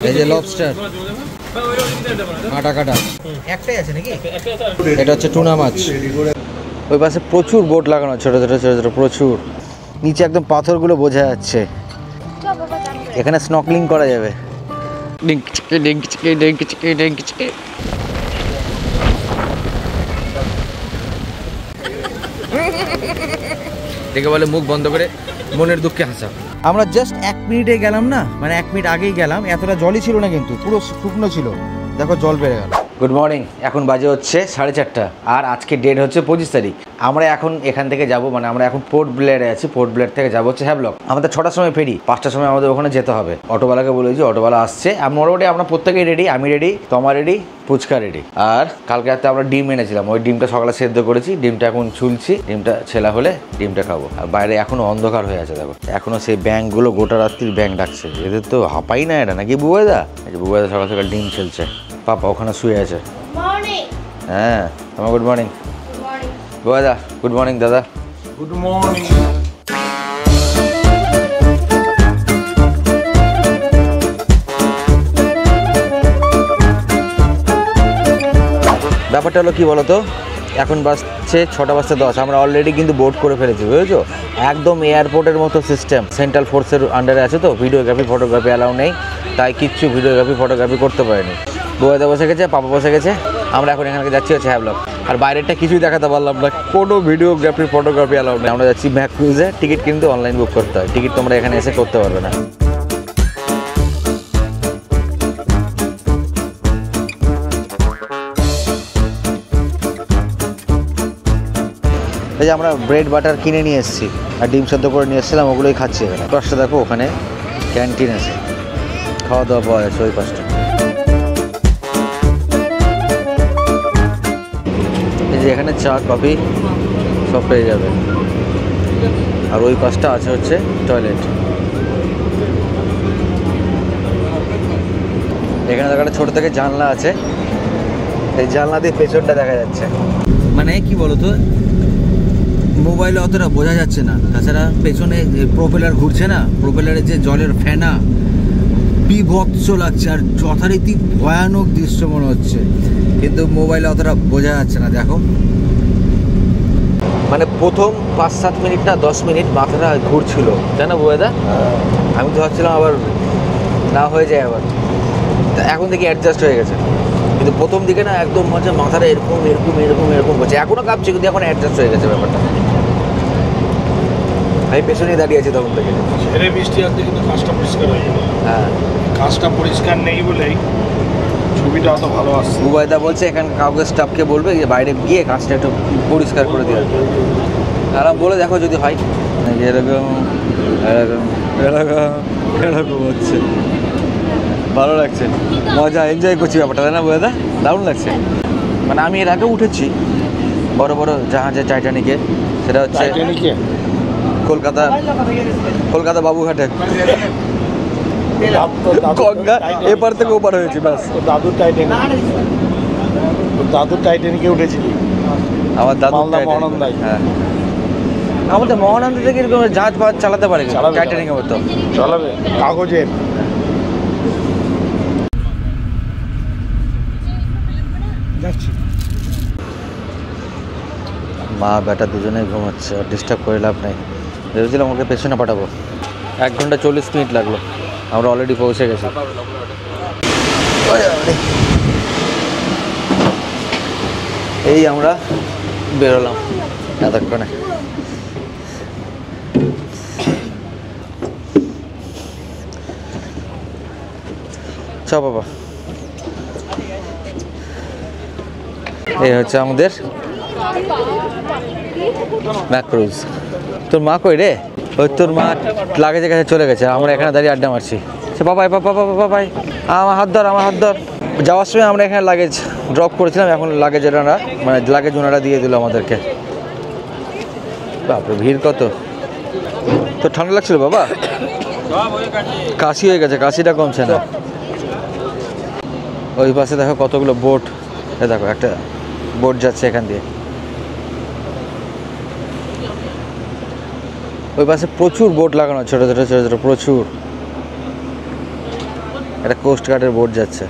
এই যে লবস্টার কাটা কাটা একটাই আছে নাকি? এটা হচ্ছে টুনা মাছ। ওই পাশে প্রচুর বোট লাগানো, ছোট ছোট ছোট ছোট প্রচুর, নিচে একদম পাথরগুলো বোঝা যাচ্ছে। এখানে স্নকলিং করা যাবে। দেখে বলে মুখ বন্ধ করে মনের দুঃখে হাসা। আমরা জাস্ট 1 মিনিটে গেলাম না, মানে 1 মিনিট আগেই গেলাম, এতটা জলই ছিল না কিন্তু পুরো শুকনো ছিল। দেখো জল বেড়ে গেল। গুড মর্নিং, এখন বাজে হচ্ছে 4:30 আর আজকে ডেট হচ্ছে 25 তারিখ। আমরা এখন এখান থেকে যাব, মানে আমরা এখন পোর্ট ব্লেয়ারে আছি, পোর্ট ব্লেয়ার থেকে যাবো হচ্ছে হ্যাভলক। আমাদের 6টার সময় ফেরি, 5টার সময় আমাদের ওখানে যেতে হবে। অটোওয়ালাকে বলেছি, অটোওয়ালা আসছে। মোটামুটি আমরা প্রত্যেকেই রেডি, আমি রেডি, তোমার রেডি, ফুচকা রেডি। আর কালকে রাতে আমরা ডিম এনেছিলাম, ওই ডিমটা সকালে সেদ্ধ করেছি, ডিমটা এখন ছুলছি, ডিমটা ছেলা হলে ডিমটা খাবো। আর বাইরে এখনো অন্ধকার হয়ে আছে, দেখো এখনো সেই ব্যাংকগুলো গোটা রাত্রির ব্যাংক ডাকছে। এদের তো হাঁপাই না এটা, নাকি বুবাইদা? বুবাইদা সকাল সকাল ডিম ছেলছে, পাপা ওখানে শুয়ে আছে। হ্যাঁ আমার গুড মর্নিং বুবাইদা। গুড মর্নিং দাদা। Good morning. ব্যাপারটা হলো কি বলতো, এখন বাজছে 6:10। আমরা অলরেডি কিন্তু বোর্ড করে ফেলেছি, বুঝেছো? একদম এয়ারপোর্টের মতো সিস্টেম, সেন্ট্রাল ফোর্সের আন্ডারে আছে তো, ভিডিওগ্রাফি ফটোগ্রাফি অ্যালাউ নেই, তাই কিচ্ছু ভিডিওগ্রাফি ফটোগ্রাফি করতে পারেনি। বুবাইদা বসে গেছে, পাপা বসে গেছে, আমরা এখন এখানে যাচ্ছি হচ্ছে হ্যাভলক। আর বাইরেটা কিছুই দেখাতে পারলাম না, কোনো ভিডিওগ্রাফি ফটোগ্রাফি অ্যালাউ নেই। আমরা যাচ্ছি ম্যাক ক্রুজে, টিকিট কিন্তু অনলাইন বুক করতে হয়, টিকিট তোমরা এখানে এসে করতে পারবে না। এই যে আমরা ব্রেড বাটার কিনে নিয়ে এসেছি আর ডিম সেদ্ধ করে নিয়ে এসেছিলাম, ওগুলোই খাচ্ছি এখানে। পাশটা দেখো, ওখানে ক্যান্টিন আছে, খাওয়া দাওয়া পাওয়া যাচ্ছে ওই পাশটা। এই যে এখানে চা কফি সব পেয়ে যাবে। আর ওই পাশটা আছে হচ্ছে টয়লেট। এখানে দেখো একটা ছোটো থেকে জানলা আছে, এই জানলা দিয়ে পেছনটা দেখা যাচ্ছে। মানে কি বলতো, মোবাইলে অতটা বোঝা যাচ্ছে না, তাছাড়া পেছনে প্রোপেলার ঘুরছে না, প্রোপেলারের যে জলের ফেনা বিভৎস লাগছে আর যথারীতি ভয়ানক দৃশ্য মনে হচ্ছে, কিন্তু মোবাইলে অতটা বোঝা যাচ্ছে না। দেখো মানে প্রথম 5-7 মিনিট না 10 মিনিট মাথাটা ঘুরছিল, তাই না বুবাইদা? আমি তো ভাবছিলাম আবার না হয়ে যায়, আবার এখন থেকে অ্যাডজাস্ট হয়ে গেছে, কিন্তু প্রথম দিকে না একদম মাঝে মাথাটা এরকম এরকম এরকম এরকম করছে, এখনও কাঁপছে কিন্তু এখন অ্যাডজাস্ট হয়ে গেছে ব্যাপারটা। আমি পেছনেই দাঁড়িয়ে আছি তখন থেকে। ছেড়ে বৃষ্টি আসতে কিন্তু কাজটা পরিষ্কার হয়ে যাবে। হ্যাঁ, কাজটা পরিষ্কার নেই বলেই ছবিটা অত ভালো আসছে। বুবাইদা বলছে এখানে কাউকে স্টাফকে বলবে যে বাইরে গিয়ে কাজটা একটু পরিষ্কার করে দিয়ে আসবে। তারা বলে দেখো যদি হয়। এরকম এরকম এরকম এরকম হচ্ছে, ভালো লাগছে, মজা এনজয় করছি ব্যাপারটা, তাই না বুবাইদা? দারুণ লাগছে। মানে আমি এর আগে উঠেছি বড় বড় জাহাজে, টাইটানিকে, সেটা হচ্ছে কলকাতা বাবুঘাটে, গঙ্গা এপার থেকে ওপার হয়েছি ব্যাস। দাদুর টাইটানিকে উঠেছিলি? আমার দাদু মহানন্দায়। হ্যাঁ, আমাদের মহানন্দা থেকে এরকম জাহাজ ফাজ চালাতে পারে, টাইটানিকের মতো চালাবে কাগজের। মা বেটা দুজনেই ঘুমাচ্ছে, আর ডিস্টার্ব করে লাভ নেই। ভেবেছিলাম ওকে পেছনে পাঠাবো, 1 ঘন্টা 40 মিনিট লাগলো, আমরা অলরেডি পৌঁছে গেছি। এই আমরা বেরোলাম এতক্ষণে। চ বাবা, এই হচ্ছে আমাদের ম্যাক ক্রুজ। তোর মা কই রে? ওই তোর মা লাগেজের কাছে চলে গেছে, আমরা এখানে দাঁড়িয়ে আড্ডা মারছি। সে বাবাই বাবাই আমার হাত ধর, আমার হাত ধর। যাওয়ার সময় আমরা এখানে লাগেজ ড্রপ করেছিলাম, এখন লাগেজ ওনারা, মানে লাগেজ ওনারা দিয়ে দিল আমাদেরকে। বাপরে ভিড় কত! তোর ঠান্ডা লাগছিল বাবা? কাশি হয়ে গেছে, কাশিটা কমছে না। ওই পাশে দেখো কতগুলো বোট, দেখো একটা বোট যাচ্ছে এখান দিয়ে। ওই পাশে প্রচুর বোট লাগানো, ছোট ছোট ছোট ছোট প্রচুর। একটা কোস্ট গার্ডের বোট যাচ্ছে,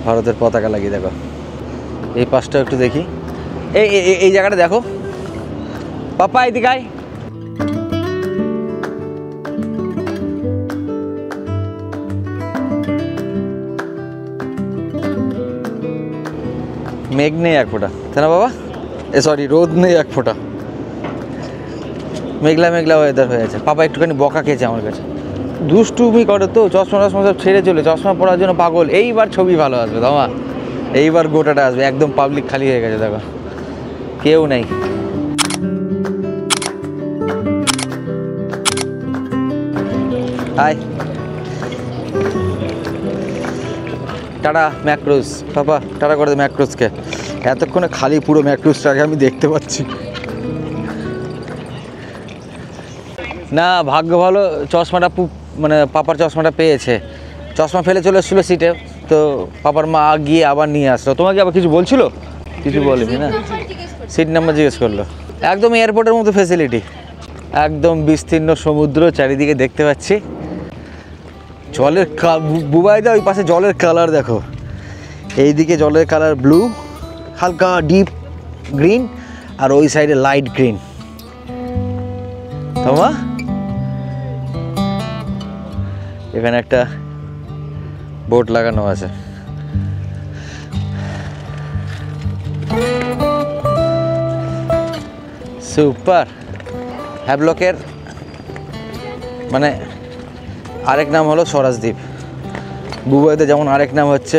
ভারতের পতাকা লাগিয়ে। দেখো এই পাশটা একটু দেখি, এই জায়গাটা দেখো পাপা, এদিকে আয়। মেঘ নেই এক ফোঁটা, তাই না বাবা? সরি, রোদ নেই এক ফোঁটা, মেঘলা মেঘলা ওয়েদার হয়ে আছে। পাপা একটুখানি বকা খেয়েছে আমার কাছে, দুষ্টুমি করে তো, চশমা টশমা সব ছেড়ে চলে, চশমা পড়ার জন্য পাগল। এইবার ছবি ভালো আসবে দামা, এইবার গোটাটা আসবে, একদম পাবলিক খালি হয়ে গেছে, দেখো কেউ নেই। Hi, tata macros. Papa tata করে দে ম্যাক্রোসকে, এতক্ষণে খালি পুরো ম্যাক্রোসটাকে আমি দেখতে পাচ্ছি না। ভাগ্য ভালো চশমাটা মানে পাপার চশমাটা পেয়েছে, চশমা ফেলে চলে এসেছিলো সিটে, তো পাপার মা গিয়ে আবার নিয়ে আসলো। তোমাকে আবার কিছু বলছিল? কিছু বলেনি না, সিট নাম্বার জিজ্ঞেস করলো। একদম এয়ারপোর্টের মতো ফেসিলিটি, একদম বিস্তীর্ণ সমুদ্র চারিদিকে দেখতে পাচ্ছি। জলের বুবাইদা ওই পাশে জলের কালার দেখো, এইদিকে জলের কালার ব্লু, হালকা ডিপ গ্রিন, আর ওই সাইডে লাইট গ্রিন। তোমা এখানে একটা বোট লাগানো আছে, সুপার। হ্যাভলকের মানে আরেক নাম হলো স্বরাজদ্বীপ, বুবাইতে যেমন আরেক নাম হচ্ছে,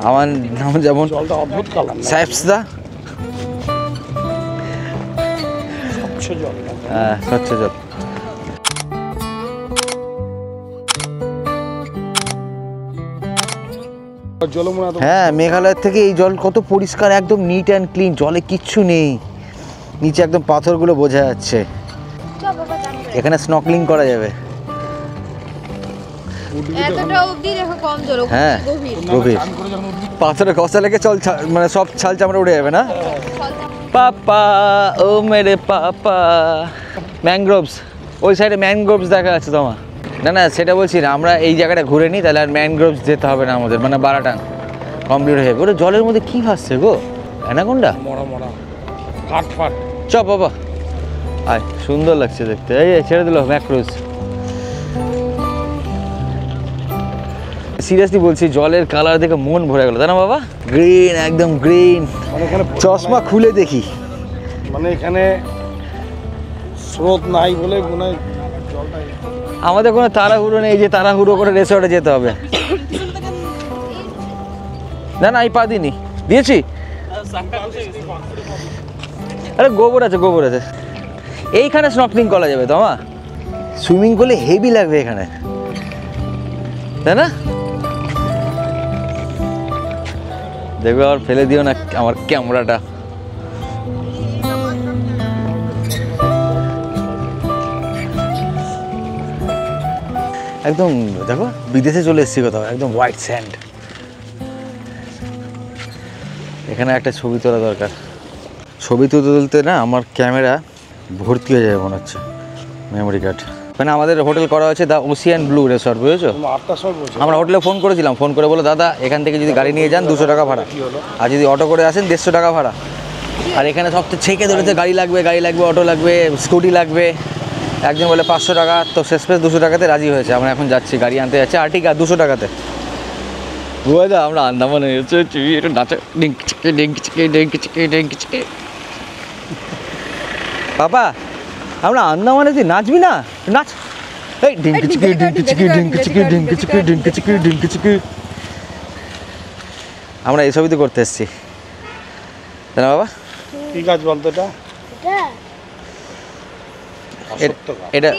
আমার নাম যেমন সাহেবসদা। হ্যাঁ, স্বচ্ছ জল। হ্যাঁ, মেঘালয়ের থেকে এই জল কত পরিষ্কার, একদম নিট অ্যান্ড ক্লিন, জলে কিচ্ছু নেই, নিচে একদম পাথরগুলো বোঝা যাচ্ছে। এখানে স্নর্কেলিং করা যাবে। হ্যাঁ গভীর, পাথরে কষা লেগে চল মানে সব ছাল চামড়া উড়ে যাবে না। পাপা ও মেরে পাপা, ম্যানগ্রোভস, ওই সাইডে ম্যানগ্রোভস দেখা যাচ্ছে তোমার। না না, সেটা বলছি না, আমরা এই জায়গাটা ঘুরে নিই, তাহলে আর ম্যানগ্রোভস যেতে হবে না আমাদের, মানে বারাটাং কমপ্লিট হয়ে যাবে। ওটা জলের মধ্যে কী ভাসছে গো? অ্যানাকোন্ডা? চ বাবা, আয়, সুন্দর লাগছে দেখতে। এই ছেড়ে দিল ম্যাক্রোস। সিরিয়াসলি বলছি, জলের কালার দেখে মন ভরে গেল, তাই না বাবা? গ্রিন, একদম গ্রিন। চশমা খুলে দেখি, মানে এখানে স্রোত নাই বলে মনে হয় আমাদের কোনো তাড়াহুড়ো নেই যে তাড়াহুড়ো করে রেসর্টে যেতে হবে। না না, এই পা দিইনি, দিয়েছি। আরে গোবর আছে, গোবর আছে। এইখানে স্নর্কেলিং করা যাবে তো আমার, সুইমিং করলে হেভি লাগবে এখানে, তাই না? দেখবে আবার ফেলে দিও না আমার ক্যামেরাটা। একদম দেখো বিদেশে চলে এসেছি কোথাও, একদম হোয়াইট স্যান্ড। এখানে একটা ছবি তোলা দরকার, ছবি তুলতে না আমার ক্যামেরা ভর্তি হয়ে যাবে মনে হচ্ছে, মেমোরি কার্ড। মানে আমাদের হোটেল করা হয়েছে দ্য ওশিয়ান ব্লু রিসর্ট, বুঝেছো? আমরা হোটেলে ফোন করেছিলাম, ফোন করে বলো দাদা এখান থেকে যদি গাড়ি নিয়ে যান 200 টাকা ভাড়া, আর যদি অটো করে আসেন 150 টাকা ভাড়া। আর এখানে সব তো ছেঁকে ধরেছে, গাড়ি লাগবে, অটো লাগবে, স্কুটি লাগবে। একজন বলে 500 টাকা, তো শেষমেশ 200 টাকাতে রাজি হয়েছে। আমরা এখন যাচ্ছি, গাড়ি আনতে যাচ্ছি আর্টিকা 200 টাকাতে। বুঝা, আমরা আন্দামানে একটু নাচে, বাবা আমরা আন্দামানে যে নাচবি না, নাচ। এই ডিঙ্কি চিকি ডিঙ্কি চিকি ডিঙ্কি চিকি ডিঙ্কি চিকি ডিঙ্কি চিকি ডিঙ্কি চিকি। আমরা এইসবই তো করতে এসেছি, তাই না বাবা? কি গাছ বলতো এটা? এটা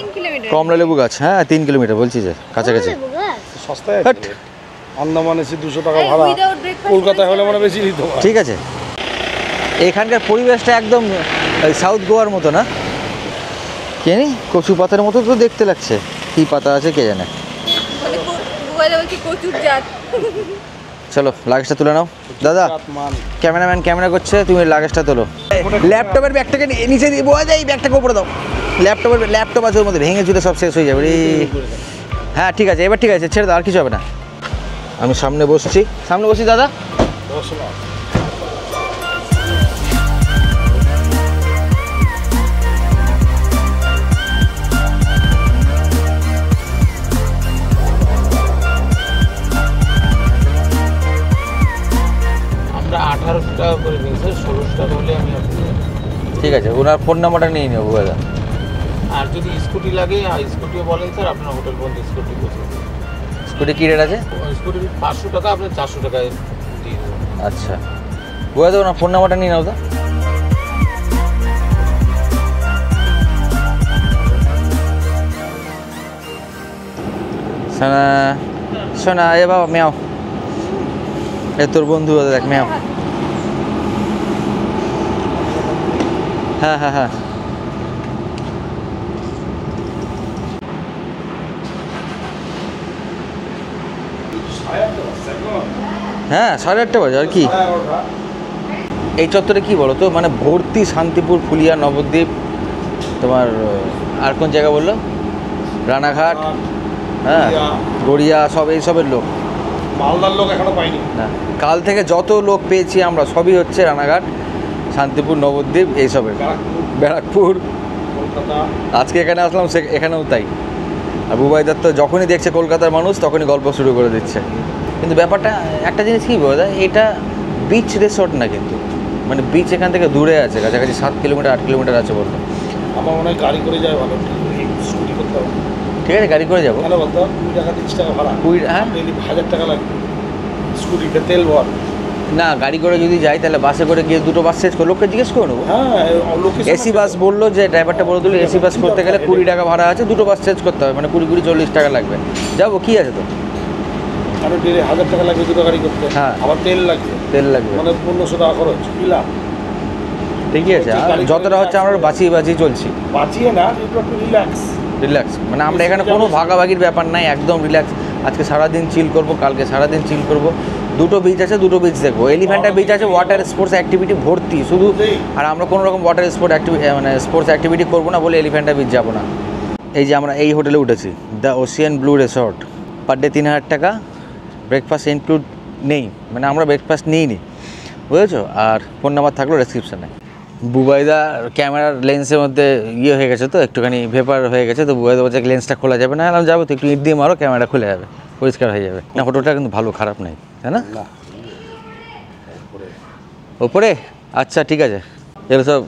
কমলা লেবু গাছ। হ্যাঁ 3 কিলোমিটার বলছি, যে কাছাকাছি। সস্তায় আন্দামানে 200 টাকা ভাড়া, কলকাতায় হলে মানে বেশি নিত। ঠিক আছে, এখানকার পরিবেশটা একদম সাউথ গোয়ার মতো না, জানি কচু পাতার মতো তো দেখতে লাগছে। কি পাতা আছে কে জানে। চলো লাগেজটা তুলে নাও দাদা, ক্যামেরাম্যান ক্যামেরা করছে, তুমি লাগেজটা তোলো। ল্যাপটপের ব্যাগটাকে নিচে দিয়ে বয়া যায়, এই ব্যাগটাকে উপরে দাও। ল্যাপটপ আছে ওর মধ্যে, ভেঙে চুলে সব শেষ হয়ে যাবে রে। হ্যাঁ ঠিক আছে, এবার ঠিক আছে, ছেড়ে দাও, আর কিছু হবে না। আমি সামনে বসছি দাদা। আমরা 1800 টাকা করে নিই স্যার, 1600 টাকা হলে আমি ঠিক আছে, ওনার ফোন নাম্বারটা নিয়ে নেবো দাদা। আর যদি স্কুটি লাগে স্কুটিও বলেন স্যার, আপনার হোটেল পর্যন্ত স্কুটি বসে। স্কুটি কী রেট আছে? স্কুটি 500 টাকা, আপনার 400 টাকায় দিয়ে দেবো। আচ্ছা দাদা, ওনার ফোন নাম্বারটা নিয়ে নাও তো। সোনা সোনা, এ বাবা মেয়াও, এ তোর বন্ধু দেখ মেয়াও। হ্যাঁ হ্যাঁ হ্যাঁ, হ্যাঁ 8:30 বাজে আর কি। এই চত্বরে কি বলো তো, মানে ভর্তি শান্তিপুর, ফুলিয়া, নবদ্বীপ, তোমার আর কোন জায়গা বললো, রানাঘাট, হ্যাঁ গড়িয়া, সব এইসবের লোক। মালদার লোক এখনো পাইনি না, কাল থেকে যত লোক পেয়েছি আমরা সবই হচ্ছে রানাঘাট, শান্তিপুর, নবদ্বীপ এইসবের, ব্যারাকপুর, কলকাতা। আজকে এখানে আসলাম, এখানেও তাই। আর বুবাইদার তো যখনই দেখছে কলকাতার মানুষ তখনই গল্প শুরু করে দিচ্ছে। কিন্তু ব্যাপারটা একটা জিনিস কী বোঝা যায়, এটা বিচ রিসোর্ট না কিন্তু, মানে বিচ এখান থেকে দূরে আছে, কাছাকাছি 7 কিলোমিটার 8 কিলোমিটার আছে বললো। আমার মনে হয় গাড়ি করে যায় ভালো, স্কুটি করতে হবে। ঠিক আছে, গাড়ি করে যাবো। কেন বলতো, 20 টাকা 30 টাকা ভাড়া, 20, হ্যাঁ ডেলি 1000 টাকা লাগবে স্কুটিতে তেল ভর। না, গাড়ি করে যদি যাই তাহলে বাসে করে গিয়ে দুটো বাস চেঞ্জ করে লোককে জিজ্ঞেস করে নেবো। হ্যাঁ এসি বাস বললো, যে ড্রাইভারটা বলে দিল এসি বাস করতে গেলে 20 টাকা ভাড়া আছে, দুটো বাস চেঞ্জ করতে হবে, মানে 20-40 টাকা লাগবে। যাবো, কি আছে তো। আরো ডেলি 1000 টাকা লাগবে দুটো গাড়ি করতে। হ্যাঁ। আবার তেল লাগবে, মানে 1500 টাকা খরচ। কি লাভ? ঠিকই আছে, আর যতটা হচ্ছে আমরা বাঁচিয়ে চলছি। বাঁচিয়ে না, একটু রিল্যাক্স, মানে আমরা এখানে কোনো ভাগাভাগির ব্যাপার নাই, একদম রিল্যাক্স। আজকে সারাদিন চিল করব, কালকে সারাদিন চিল করব। দুটো বিচ আছে, দুটো বিচ দেখবো। এলিফ্যান্টা বিচ আছে, ওয়াটার স্পোর্টস অ্যাক্টিভিটি ভর্তি শুধু, আর আমরা কোনো রকম ওয়াটার স্পোর্টস অ্যাক্টিভিটি করবো না বলে এলিফ্যান্টা বিচ যাবো না। এই যে আমরা এই হোটেলে উঠেছি, the Ocean blue resort, per day 3000 টাকা, ব্রেকফাস্ট ইনক্লুড নেই, মানে আমরা ব্রেকফাস্ট নিইনি, বুঝেছো। আর ফোন নাম্বার থাকলো ডেসক্রিপশানে। বুবাইদা ক্যামেরার লেন্সের মধ্যে ইয়ে হয়ে গেছে তো, একটুখানি ভেপার হয়ে গেছে, তো বুবাইদা বলছে লেন্সটা খোলা যাবে না। এলাম যাবো তো, একটু ইট দিয়ে মারো, ক্যামেরা খুলে যাবে, পরিষ্কার হয়ে যাবে। না, হোটেলটা কিন্তু ভালো, খারাপ নেই, তাই না? ওপরে আচ্ছা ঠিক আছে। এগুলো সব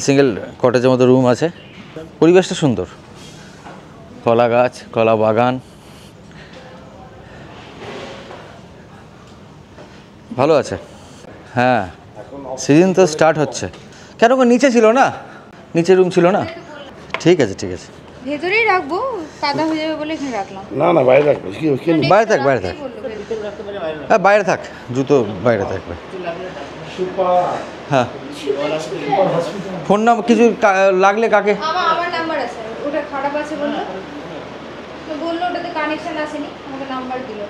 সিঙ্গেল কটেজের মতো রুম আছে, পরিবেশটা সুন্দর, কলা গাছ, কলা বাগান, ভালো আছে। হ্যাঁ, সিজন তো স্টার্ট হচ্ছে। কেন নিচে ছিল না, নিচে রুম ছিল না? ঠিক আছে ভেতরেই রাখবো, কাদা হয়ে যাবে বলে এখানে রাখলাম। না বাইরে রাখবো। বাইরে থাক হ্যাঁ, বাইরে থাক, জুতো বাইরে থাকবে। হ্যাঁ, ফোন নাম্বার কিছু লাগলে কাকে? আমার নাম্বার আছে, ওটা খারাপ আছে বললো, তো বললো ওটাতে কানেকশন আসেনি, আমাকে নাম্বার দিল।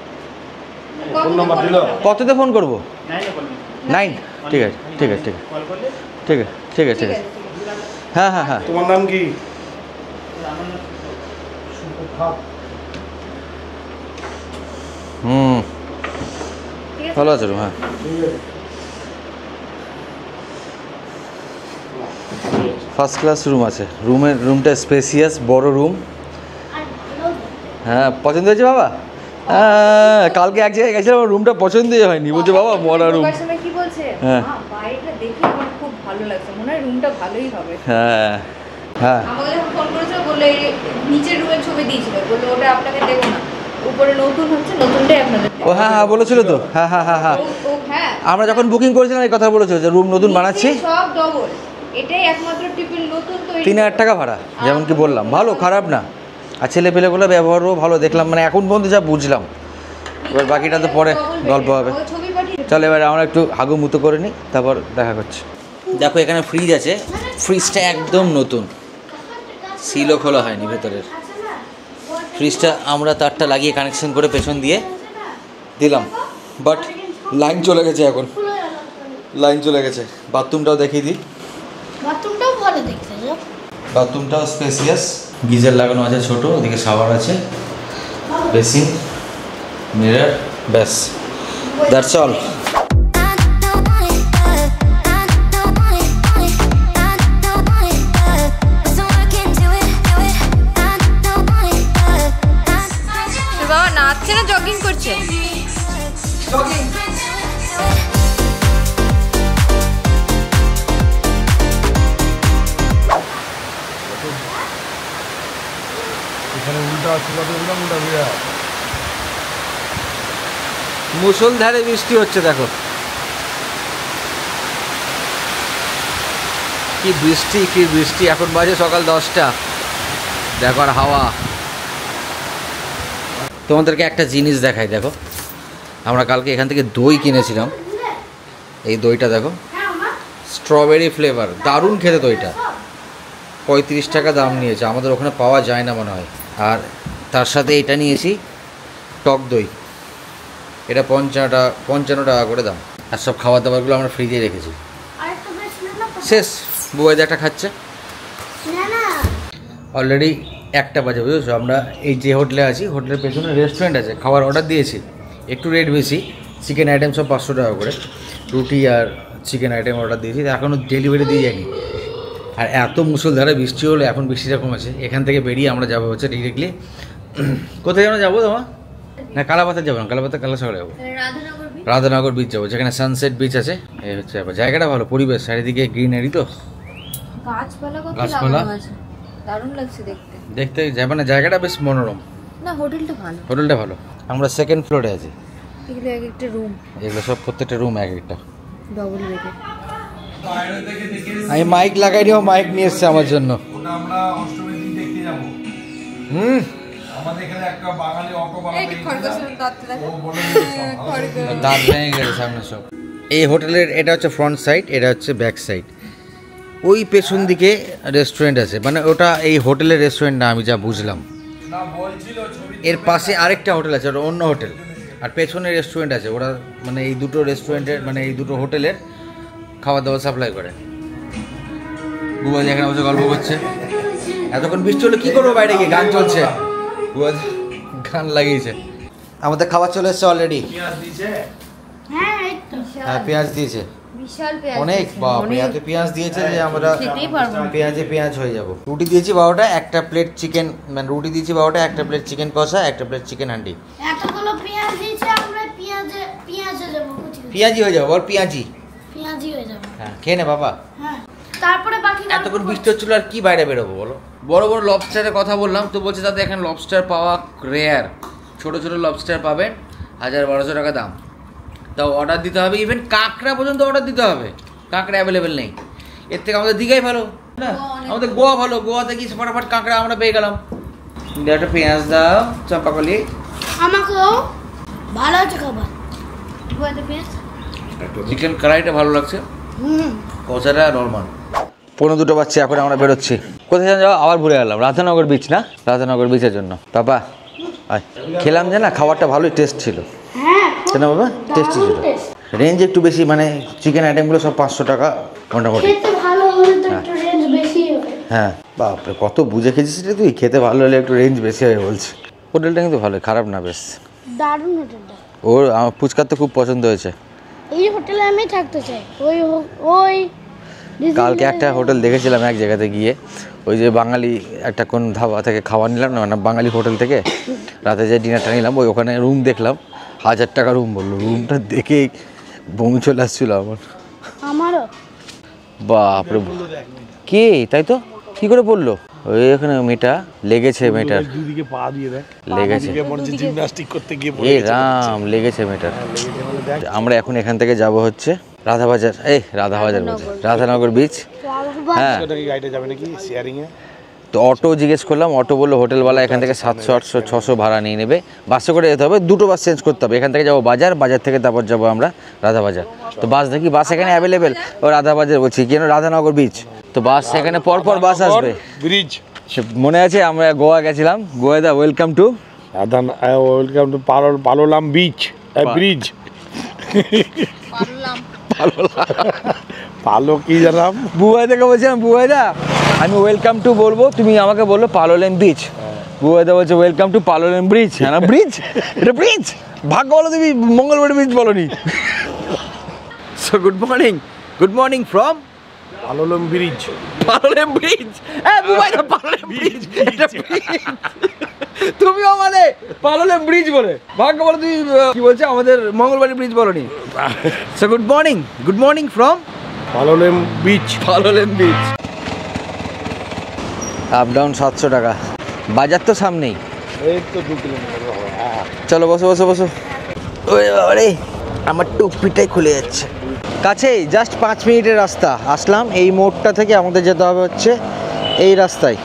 ফোন নাম্বার দিল? কততে ফোন করবো? 9। ঠিক আছে। হ্যাঁ। তোমার নাম কি? ভালো আছে রুম, হ্যাঁ। ফার্স্ট ক্লাস রুম আছে, রুমটা স্পেসিয়াস, বড় রুম। হ্যাঁ, পছন্দ হয়েছে বাবা? হ্যাঁ, কালকে এক জায়গায় গেছিলাম, রুমটা পছন্দই হয়নি, বলছে বাবা মরা রুম। কি বলছে? হ্যাঁ, বাইরেটা দেখে আমার খুব ভালো লাগছে, মনে হয় রুমটা ভালোই হবে। হ্যাঁ। আমাকে যখন ফোন করেছিল বললো নিচের রুমের ছবি দিয়েছিল, বললো ওটা আপনাকে দেবো না, উপরে নতুন হচ্ছে, নতুনটাই আপনাদের। ও হ্যাঁ বলেছিল তো, হ্যাঁ। হ্যাঁ, আমরা যখন বুকিং করেছিলাম এই কথা বলেছিল যে রুম নতুন বানাচ্ছি, সব ডবল, এটাই একমাত্র টিপিল নতুন, তো 3000 টাকা ভাড়া, যেমন কি বললাম, ভালো, খারাপ না। আর ছেলেপেলেগুলো ব্যবহারও ভালো দেখলাম, মানে এখন পর্যন্ত যা বুঝলাম। এবার বাকিটা তো পরে গল্প হবে। চলো এবার আমরা একটু হাগুমুতো করে নিই, তারপর দেখা করছি। দেখো এখানে ফ্রিজ আছে, ফ্রিজটা একদম নতুন, সিলও খোলা হয়নি ভেতরের। ফ্রিজটা আমরা তারটা লাগিয়ে কানেকশন করে পেছন দিয়ে দিলাম, বাট লাইন চলে গেছে, এখন লাইন চলে গেছে। বাথরুমটাও দেখিয়ে দিই, বাথরুমটাও ভালো দেখতে। বাথরুমটাও স্পেসিয়াস, গিজার লাগানো আছে ছোট, ওদিকে শাওয়ার আছে, বেসিন, মিরর, ব্যাস, দ্যাটস অল। বাবা নাচছে না জগিং করছে? জগিং। মুষলধারে বৃষ্টি হচ্ছে, দেখো কি বৃষ্টি, কি বৃষ্টি। এখন বাজে সকাল 10টা, দেখো আর হাওয়া। তোমাদেরকে একটা জিনিস দেখাই, দেখো আমরা কালকে এখান থেকে দই কিনেছিলাম। এই দইটা দেখো, স্ট্রবেরি ফ্লেভার, দারুণ খেতে দইটা। 35 টাকা দাম নিয়েছে, আমাদের ওখানে পাওয়া যায় না মনে হয়। আর তার সাথে এটা নিয়েছি টক দই, এটা 55 টাকা করে দাম। আর সব খাবার দাবারগুলো আমরা ফ্রিজে রেখেছি। শেষ, বুয়াইদা একটা খাচ্ছে। অলরেডি 1টা বাজে, বুঝেছো? আমরা এই যে হোটেলে আছি, হোটেলের পেছনে রেস্টুরেন্ট আছে, খাবার অর্ডার দিয়েছি। একটু রেট বেশি, চিকেন আইটেম সব 500 টাকা করে, রুটি আর চিকেন আইটেম অর্ডার দিয়েছি। এখনও ডেলিভারি দিয়ে যায়নি। আর এত মুষলধারে বৃষ্টি হলো, এখন বৃষ্টিটা কমেছে। এখান থেকে বেরিয়ে আমরা যাবো হচ্ছে ডিরেক্টলি কোথায় যেন যাবো তোমার, না কালাপাতা যাবো না, কালাপাতা কালা সকালে যাবো, রাধানগর বিচ যাবো, যেখানে সানসেট বিচ আছে। এই হচ্ছে জায়গাটা ভালো, পরিবেশ চারিদিকে গ্রিনারি, তো গাছপালা দারুণ লাগছে দেখতে। দেখতে যাবে না, জায়গাটা বেশ মনোরম। না হোটেলটা ভালো, হোটেলটা ভালো। আমরা 2nd ফ্লোরে আছি। এগুলো এক একটা রুম, এগুলো সব প্রত্যেকটা রুম এক একটা। ডবল বেডের। আমি মাইক লাগাই নিও, মাইক নিয়ে এসছে আমার জন্য। ওটা আমরা অষ্টমীর দিন দেখতে যাবো। আমাদের এখানে একটা বাঙালি অটো দাঁত ভেঙে গেছে সামনে সব। এই হোটেলের এটা হচ্ছে ফ্রন্ট সাইড, এটা হচ্ছে ব্যাক সাইড। ওই পেছন দিকে রেস্টুরেন্ট আছে, মানে ওটা এই হোটেলের রেস্টুরেন্ট না, আমি যা বুঝলাম। এর পাশে আরেকটা হোটেল আছে, ওটা অন্য হোটেল। আর পেছনে রেস্টুরেন্ট আছে, ওরা মানে এই দুটো রেস্টুরেন্টের, মানে এই দুটো হোটেলের খাবার দাবার সাপ্লাই করে। বুবাই এখানে বসে গল্প করছে। এতক্ষণ বৃষ্টি হলে কী করবো, বাইরে গিয়ে গান চলছে, বুবাই গান লাগিয়েছে। আমাদের খাবার চলে এসছে অলরেডি। হ্যাঁ পেঁয়াজ দিয়েছে, বিশাল পেঁয়াজ, অনেক বাপরে, এত পেঁয়াজ দিয়েছে যে আমরা পেঁয়াজ হয়ে যাব। রুটি দিয়েছি 12টা, একটা প্লেট চিকেন, মানে রুটি দিয়েছি 12টা, একটা প্লেট চিকেন কষা, একটা প্লেট চিকেন হান্ডি। এতগুলো পেঁয়াজ দিয়েছে, আমরা পেঁয়াজে যাব, পেঁয়াজি হয়ে যাবো, বল পেঁয়াজি হয়ে যাবে। হ্যাঁ খেয়ে নে বাবা। হ্যাঁ তারপরে বাকি এতক্ষণ বৃষ্টি হচ্ছিল, আর কি বাইরে বেরোবো বলো। বড় বড় লবস্টারের কথা বললাম তো, বলছে তাতে এখানে লবস্টার পাওয়া রেয়ার, ছোট ছোট লবস্টার পাবেন 1000-1200 টাকা দাম। তাও অর্ডার দিতে হবে, ইভেন কাঁকড়া পর্যন্ত অর্ডার দিতে হবে, কাঁকড়া অ্যাভেলেবেল নেই। এর থেকে আমাদের দীঘাই ভালো না, আমাদের গোয়া ভালো। গোয়াতে গিয়ে ফটাফট কাঁকড়া আমরা পেয়ে গেলাম। একটা পেঁয়াজ দাও চম্পাকলি, আমাকেও ভালো আছে খাবার। গোয়াতে পেঁয়াজ, চিকেন কড়াইটা ভালো লাগছে, কষাটা নর্মাল। 1:45 বাজছে, এখন আমরা বেরোচ্ছি। কোথায় যাবো আবার ঘুরে গেলাম, রাধানগর বিচ না, রাধানগর বিচের জন্য। বাবা খেলাম যে না, খাবারটা ভালোই টেস্ট ছিল। হ্যাঁ কেন বাবা, টেস্টি ছিল। রেঞ্জ একটু বেশি, মানে চিকেন আইটেমগুলো সব 500 টাকা মোটামুটি। খেতে ভালো হলে তো একটু রেঞ্জ বেশি হবে। হ্যাঁ বাপরে, কত বুঝে খেয়েছিস রে তুই, খেতে ভালো হলে একটু রেঞ্জ বেশি হবে বলছি। হোটেলটা কিন্তু ভালো, খারাপ না, বেশ দারুণ হোটেলটা। ওর আমার ফুচকার তো খুব পছন্দ হয়েছে। এই হোটেলে আমি থাকতে চাই। ওই কালকে একটা হোটেল দেখেছিলাম এক জায়গাতে গিয়ে, ওই যে বাঙালি একটা কোন ধাবা থেকে খাবার নিলাম না, মানে বাঙালি হোটেল থেকে রাতে যে ডিনারটা নিলাম, ওই ওখানে রুম দেখলাম 1000 টাকা রুম বললো। রুমটা দেখেই বমি চলে আসছিলো আমারও। বাপরে, কে তাই তো, কি করে বললো? ওই এখানে মেয়েটা লেগেছে, মেয়েটার দুদিকে পা দিয়ে দেখ, লেগেছে, জিমন্যাস্টিক করতে গিয়ে এ রাম, লেগেছে মেয়েটার। আমরা এখন এখান থেকে যাব হচ্ছে রাধাবাজার, রাধাবাজার বলছে রাধানগর বিচ। হ্যাঁ গাড়িটা যাবে নাকি শেয়ারিং এ? তো অটো জিজ্ঞেস করলাম, অটো বললো হোটেলওয়ালা এখান থেকে 700, 800, 600 ভাড়া নিয়ে নেবে। বাসে করে যেতে হবে, দুটো বাস চেঞ্জ করতে হবে। এখান থেকে যাবো বাজার, বাজার থেকে তারপর যাবো আমরা রাধাবাজার। তো বাস দেখি, বাস এখানে অ্যাভেলেবেল। ও রাধাবাজার বলছি কেন, রাধানগর বিচ। তো বাস এখানে পরপর বাস আসবে। ব্রিজ মনে আছে আমরা গোয়া গেছিলাম, গোয়াদা ওয়েলকাম টু পালোলাম বিচ ব্রিজ, ভালো কি জানাম বুবাইদাকে বলছিলাম বুবাইদা আমি ওয়েলকাম টু বলবো, তুমি আমাকে বললো পালোলেম বিচ। বুবাইদা বলছে ওয়েলকাম টু পালোলেম ব্রিজ। হ্যাঁ না ব্রিজ, এটা ব্রিজ। ভাগ্য বলো তুমি মঙ্গলবার ব্রিজ বলোনি। So good morning from Palolem bridge. Palolem bridge. হ্যাঁ বুবাইদা পালোলেম ব্রিজ, এটা ব্রিজ। তুমিও মানে পালোলেম ব্রিজ বলে ভাগ্য বলো তুমি কি বলছো আমাদের মঙ্গলবাড়ি ব্রিজ বলোনি। So good morning from Palolem beach. Up down 700 টাকা। বাজার তো সামনেই, এই তো 2 কিলোমিটার হবে। চলো বসো। ওরে বাবারে আমার টুপিটাই খুলে যাচ্ছে। কাছেই জাস্ট 5 মিনিটের রাস্তা। আসলাম এই মোড়টা থেকে, আমাদের যেতে হবে হচ্ছে এই রাস্তায়।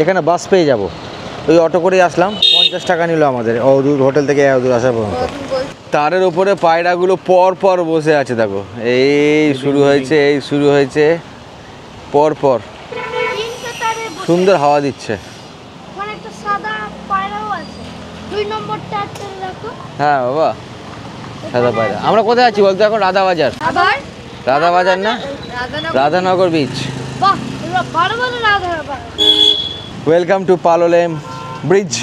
এখানে বাস পেয়ে যাব। ওই অটো করে আসলাম, 50 টাকা নিল আমাদের অদূর হোটেল থেকে অদূর আসা পর্যন্ত। তারের উপরে পায়রাগুলো পর বসে আছে দেখো। এই শুরু হয়েছে পর সুন্দর হাওয়া দিচ্ছে। ওখানে একটা সাদা পায়রাও আছে 2 নম্বরটা দেখো। হ্যাঁ বাবা সাদা পায়রা। আমরা কোথায় আছি বলতো এখন? রাধাবাজার। আবার রাধাবাজার না, রাধানগর বিচ। বাহ এগুলো বড় Radhanagar. Welcome to Palolem bridge.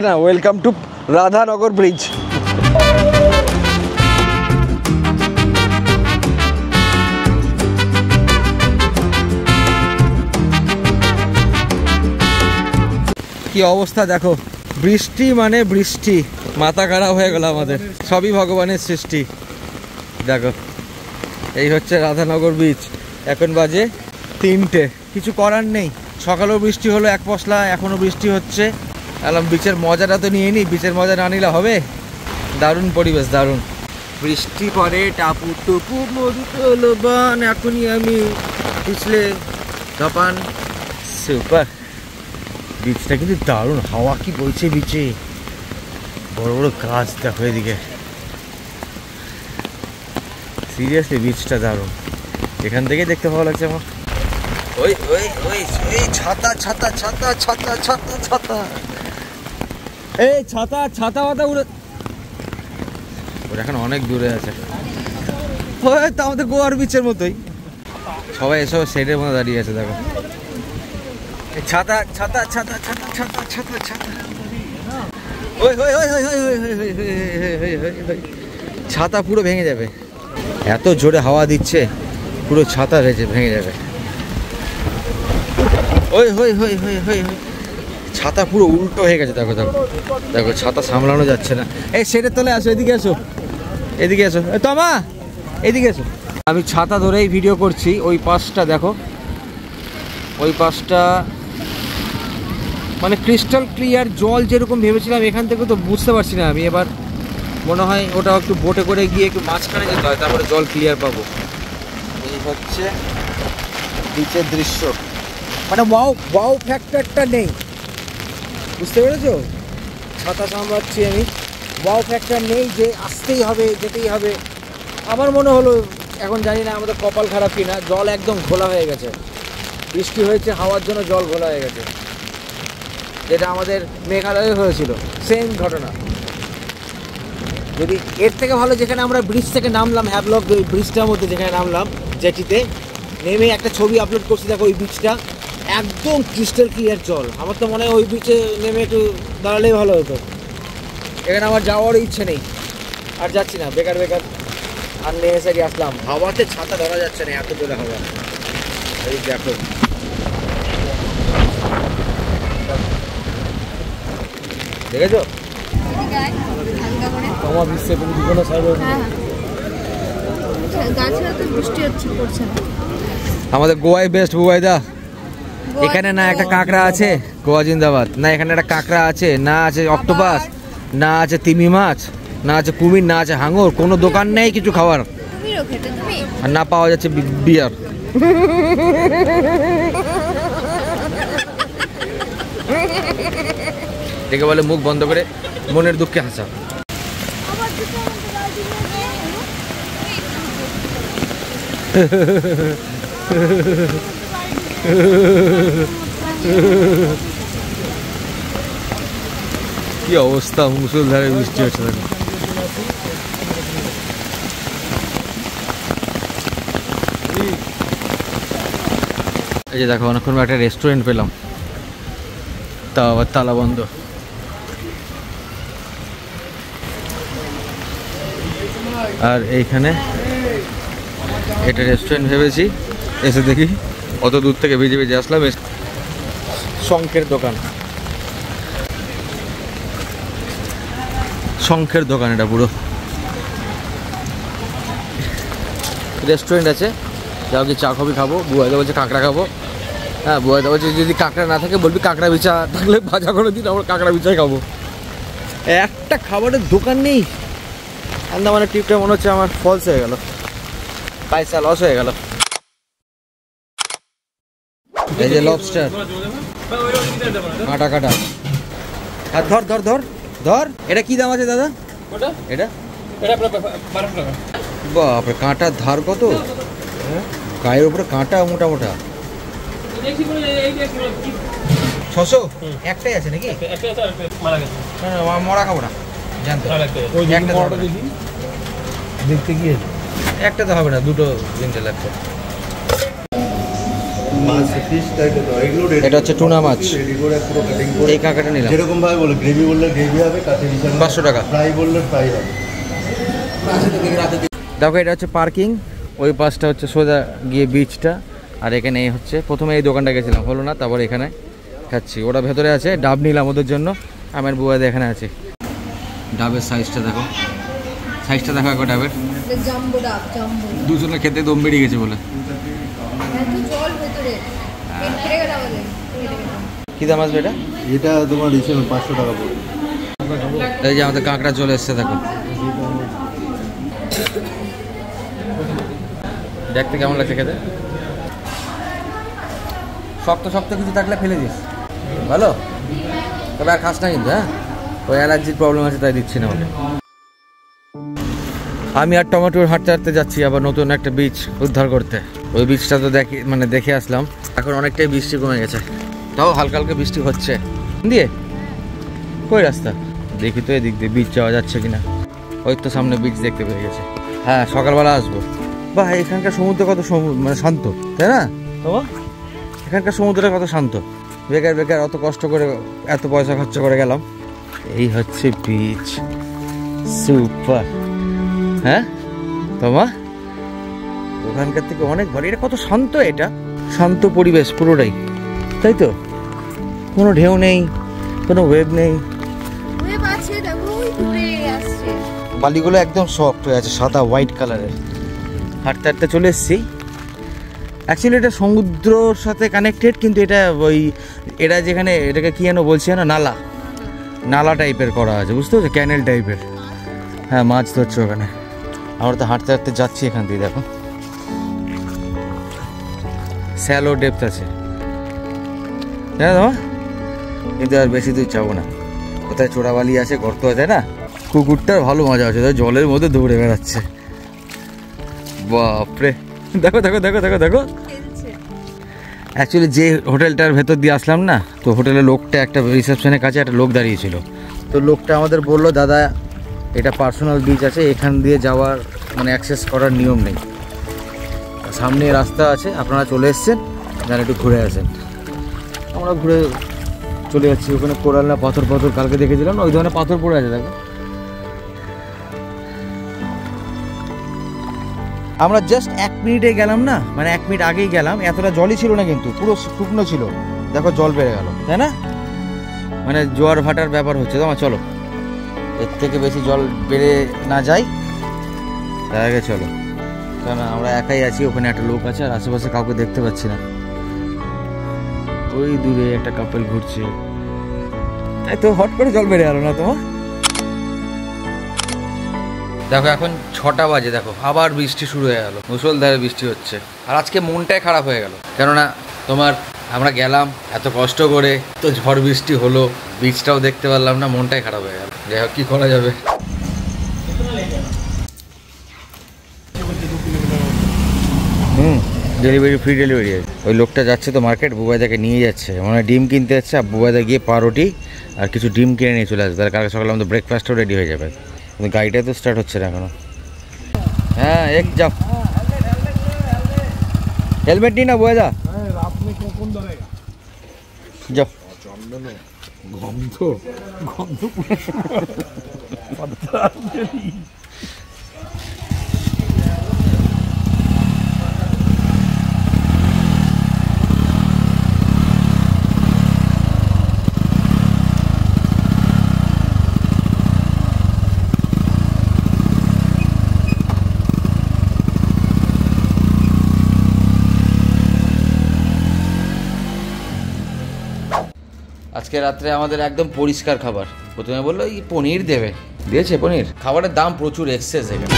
না ওয়েলকাম টু রাধানগর ব্রিজ। কি অবস্থা দেখো, বৃষ্টি মানে বৃষ্টি, মাথা খারাপ হয়ে গেল আমাদের। সবই ভগবানের সৃষ্টি। দেখো এই হচ্ছে রাধানগর বিচ। এখন বাজে 3টে, কিছু করার নেই। সকালেও বৃষ্টি হলো এক পশলা, এখনও বৃষ্টি হচ্ছে। এলাম বিচের মজাটা তো নিয়ে নিই, বিচের মজা না নিলে হবে। দারুণ পরিবেশ, দারুণ। বৃষ্টি পরে টাপু টুপু মরুতলবান, এখনই আমি পিছলে জাপান। সুপার। বিচটা কিন্তু দারুণ, হাওয়া কি বইছে বিচে। বড় বড় গাছ দেখো এদিকে। সিরিয়াসলি বিচটা দারুণ। এখান থেকে দেখতে ভালো লাগছে আমার। ওই ছাতা এই ছাতা উড়ে ওরা এখন অনেক দূরে আছে। হয়তো আমাদের গোয়ার বিচের মতোই সবাই এসব সেটের মধ্যে দাঁড়িয়ে আছে। দেখো ছাতা ছাতা পুরো ভেঙে যাবে, এত জোরে হাওয়া দিচ্ছে, পুরো ছাতা ভেঙে যাবে। ছাতা পুরো উল্টো হয়ে গেছে। দেখো ছাতা সামলানো যাচ্ছে না। এই সেটের তলে আসো, এদিকে এসো তমা, এদিকে এসো। আমি ছাতা ধরেই ভিডিও করছি। ওই পাশটা দেখো, ওই পাশটা মানে ক্রিস্টাল ক্লিয়ার জল যেরকম ভেবেছিলাম এখান থেকে তো বুঝতে পারছি না আমি। এবার মনে হয় ওটা একটু বোটে করে গিয়ে একটু মাঝখানে যেতে হয়, তারপরে জল ক্লিয়ার পাবো। এই হচ্ছে বিচের দৃশ্য। মানে ওয়াও ফ্যাক্টরটা নেই, বুঝতে পেরেছো? ছাতা সামলাচ্ছি আমি, ওয়াও ফ্যাক্টর নেই যে আসতেই হবে, যেতেই হবে। আমার মনে হলো, এখন জানি না আমাদের কপাল খারাপ কিনা, জল একদম ঘোলা হয়ে গেছে। বৃষ্টি হয়েছে, হাওয়ার জন্য জল ঘোলা হয়ে গেছে, যেটা আমাদের মেঘালয়ে হয়েছিল, সেম ঘটনা। যদি এর থেকে ভালো, যেখানে আমরা ব্রিজ থেকে নামলাম, হ্যাভলক ব্রিজটার মধ্যে যেখানে নামলাম জেটিতে নেমে একটা ছবি আপলোড করছি, দেখো ওই বিচটা একদম ক্রিস্টাল ক্লিয়ার জল। আমার তো মনে হয় ওই বিচে নেমে একটু দাঁড়ালেই ভালো হতো। এখানে আমার যাওয়ারও ইচ্ছে নেই, আর যাচ্ছি না, বেকার আননেসেসারি আসলাম। হাওয়াতে ছাতা ধরা যাচ্ছে না, এত জোরে হাওয়া। এই দেখো দেখেছো আমার বিশ্বে তুমি দুজনে সাইডে গাছের তো বৃষ্টি হচ্ছে, পড়ছে না। আমাদের গোয়ায় বেস্ট বুবাইদা। এখানে না একটা কাঁকড়া আছে, গোয়া জিন্দাবাদ। না এখানে একটা কাঁকড়া আছে, না আছে অক্টোপাস, না আছে তিমি মাছ, না আছে কুমির, না আছে হাঙর। কোনো দোকান নেই কিছু খাওয়ার, আর না পাওয়া যাচ্ছে বিয়ার। দেখে বলে মুখ বন্ধ করে মনের দুঃখে হাসা। কি অবস্থা, মুষলধারে বৃষ্টি হচ্ছে দেখো। এই যে দেখো অনেকক্ষণ একটা রেস্টুরেন্ট পেলাম, তা আবার তালা বন্ধ। আর এইখানে এটা রেস্টুরেন্ট ভেবেছি, এসে দেখি অত দূর থেকে বেজে বেজে আসলাম। শঙ্খের দোকান, শঙ্খের দোকান এটা পুরো রেস্টুরেন্ট আছে। যাও কি চা কফি খাবো, বুয়াদা বলছে কাঁকড়া খাবো। হ্যাঁ বুয়াদা বলছে যদি কাঁকড়া না থাকে বলবি কাঁকড়া বিচা থাকলে ভাজা করে দিন, আমরা কাঁকড়া বিচাই খাবো। একটা খাবারের দোকান নেই। আন্দামানের ট্রিপটা মনে হচ্ছে আমার ফলস হয়ে গেল, পয়সা লস হয়ে গেল। এই যে লবস্টার কাটা কাটা, আর ধর ধর ধর ধর। এটা কি দাম আছে দাদা? এটা বাপরে, কাঁটার ধার কত, গায়ের উপরে কাঁটা মোটা মোটা। 600 একটাই আছে নাকি? মরা খাবো না জানতো, দেখতে গিয়ে একটা তো হবে না, দুটো তিনটে লাগবে। এটা হচ্ছে টুনা মাছ, এই কাঁকড়াটা নিলাম। যেরকম ভাবে বলে গ্রেভি বললে গ্রেভি হবে, কাঠি 500 টাকা, ফ্রাই বললে ফ্রাই হবে। দেখো এটা হচ্ছে পার্কিং, ওই পাশটা হচ্ছে সোজা গিয়ে বিচটা। আর এখানে এই হচ্ছে প্রথমে এই দোকানটা গেছিলাম, হলো না, তারপর এখানে খাচ্ছি। ওরা ভেতরে আছে, ডাব নিলাম ওদের জন্য। আমার বুয়াদা এখানে আছে। ডাবের সাইজটা দেখো, সাইজটা দেখো একবার ডাবের। জাম্বো ডাব, জাম্বো। দুজনে খেতে দম বেরিয়ে গেছে বলে। এত জল ভেতরে, পেট ফেটে গেল আমাদের। কী দাম আসবে এটা? এটা তোমার হিসেবে 500 টাকা পড়বে। এই যে আমাদের কাঁকড়া চলে এসছে দেখো, দেখতে কেমন লাগছে খেতে? শক্ত শক্ত কিছু থাকলে ফেলে দিস, ভালো। তবে আর খাস না কিন্তু, হ্যাঁ ওই অ্যালার্জির প্রবলেম আছে তাই দিচ্ছি না ওকে। আমি আর টমেটোর হাঁটতে হাঁটতে যাচ্ছি আবার নতুন একটা বীজ উদ্ধার করতে। ওই বীজটা তো দেখে আসলাম, এখন অনেকটাই বৃষ্টি কমে গেছে, তাও হালকা হালকা বৃষ্টি হচ্ছে। দিয়ে কই রাস্তা দেখি তো, এদিক দিয়ে বীজ যাওয়া যাচ্ছে কিনা। ওই তো সামনে বীজ দেখতে পেয়ে গেছে। হ্যাঁ সকালবেলা আসবো। বাহ, এখানকার সমুদ্র কত মানে শান্ত, তাই না তোমার? এখানকার সমুদ্রটা কত শান্ত। বেকার বেকার অত কষ্ট করে এত পয়সা খরচ করে গেলাম। এই হচ্ছে বীজ, সুপার। হ্যাঁ তোমা, ওখানকার থেকে অনেক ভালো। এটা কত শান্ত, এটা শান্ত পরিবেশ পুরোটাই, তাই তো? কোনো ঢেউ নেই, কোনো ওয়েভ নেই। ওয়েভ আছে দেখো, ওই দূরে আসছে। বালিগুলো একদম সফট হয়ে আছে, সাদা হোয়াইট কালারের। হাঁটতে হাঁটতে চলে এসেছি। অ্যাকচুয়ালি এটা সমুদ্রর সাথে কানেক্টেড, কিন্তু এটা ওই এরা যেখানে এটাকে কী যেন বলছে না, নালা, নালা টাইপের করা আছে, বুঝতে পারছো, ক্যানেল টাইপের। হ্যাঁ মাছ ধরছে ওখানে। আমরা তো হাঁটতে হাঁটতে যাচ্ছি এখান দিয়ে, দেখো স্যালো ডেপথ আছে, হ্যাঁ দাদা। কিন্তু আর বেশি দূর যাবো না, কোথায় চোরাবালি আছে, গর্ত আছে না। কুকুরটার ভালো মজা হচ্ছে, জলের মধ্যে দৌড়ে বেড়াচ্ছে। বাপরে, দেখো দেখো দেখো দেখো দেখো। অ্যাকচুয়ালি যে হোটেলটার ভেতর দিয়ে আসলাম না, তো হোটেলের লোকটা একটা রিসেপশনের কাছে একটা লোক দাঁড়িয়েছিল। তো লোকটা আমাদের বললো দাদা এটা পার্সোনাল বিচ আছে, এখান দিয়ে যাওয়ার মানে অ্যাক্সেস করার নিয়ম নেই, সামনে রাস্তা আছে, আপনারা চলে এসছেন, যারা একটু ঘুরে আসেন। আমরা ঘুরে চলে যাচ্ছি। ওখানে কোরাল না পাথর পাথর কালকে দেখেছিলাম না, ওই ধরনের পাথর পড়ে আছে দেখো। আমরা জাস্ট 1 মিনিটে গেলাম না, মানে 1 মিনিট আগেই গেলাম। এতটা জলই ছিল না কিন্তু, পুরো শুকনো ছিল। দেখো জল বেড়ে গেল, তাই না? মানে জোয়ার ভাটার ব্যাপার হচ্ছে। তো চলো, এর থেকে বেশি জল বেড়ে না যায় তার আগে চলো, কারণ আমরা একাই আছি। ওখানে একটা লোক আছে, আর আশেপাশে কাউকে দেখতে পাচ্ছি না। ওই দূরে একটা কাপল ঘুরছে, তাই তো হট করে জল বেড়ে গেল না তোমার? দেখো এখন 6টা বাজে, দেখো আবার বৃষ্টি শুরু হয়ে গেল, মুষলধারে বৃষ্টি হচ্ছে। আর আজকে মনটাই খারাপ হয়ে গেল, কেননা তোমার আমরা গেলাম এত কষ্ট করে, তো ঝড় বৃষ্টি হলো, বীজটাও দেখতে পারলাম না, মনটাই খারাপ হয়ে গেল। যাই হোক, কী করা যাবে। ডেলিভারি, ফ্রি ডেলিভারি আছে। ওই লোকটা যাচ্ছে তো মার্কেট, বুবাইদাকে নিয়ে যাচ্ছে, মানে ডিম কিনতে যাচ্ছে। আর বুবাইদা গিয়ে পাউরুটি আর কিছু ডিম কিনে নিয়ে চলে আসবে, তাহলে কালকে সকালে আমাদের ব্রেকফাস্টও রেডি হয়ে যাবে। কিন্তু গাড়িটাই তো স্টার্ট হচ্ছে না এখনো। হ্যাঁ এক যাও, হেলমেট নিই না বুবাইদা। যাও। চন্দন গন্ধ গন্ধ আজকে রাত্রে আমাদের একদম পরিষ্কার খাবার। প্রথমে বললো এই পনির দেবে, দিয়েছে পনির। খাবারের দাম প্রচুর এক্সেস এখানে।